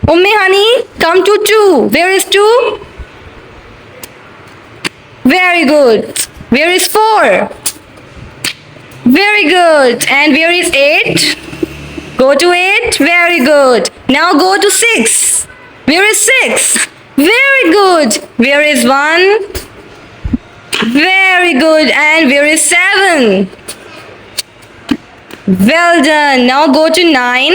Ummi honey, come to 2. Where is 2? Very good. Where is 4? Very good. And where is 8? Go to 8. Very good. Now go to 6. Where is 6? Very good. Where is 1? Very good. And where is 7? Well done. Now go to 9.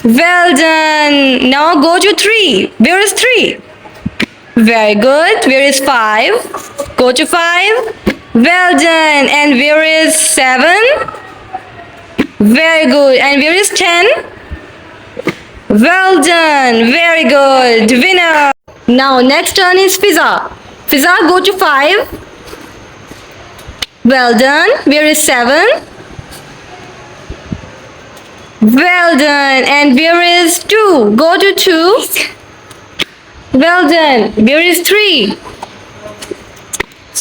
Well done. Now go to 3. Where is 3? Very good. Where is 5? Go to 5. Well done. And where is 7? Very good. And where is 10? Well done. Very good. Winner. Now next turn is Fiza. Fiza, go to 5. Well done. Where is 7? Well done. And where is 2? Go to 2. Well done. Where is 3?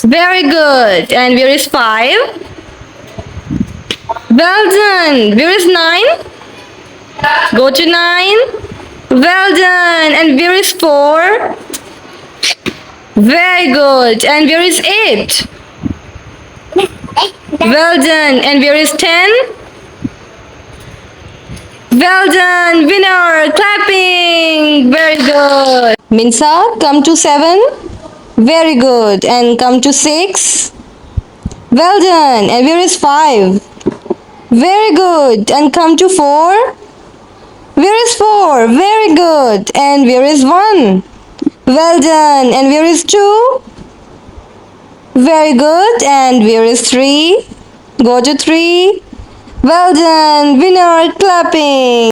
Very good. And where is 5? Well done. Where is 9? Go to 9. Well done. And where is 4? Very good. And where is 8? Well done. And where is 10? Well done. Winner. Clapping. Very good. Minsa, come to 7. Very good. And come to 6. Well done. And where is 5? Very good. And come to 4. Where is 4? Very good. And where is 1? Well done. And where is 2? Very good. And where is 3? Go to 3. Well done. Winner. Clapping.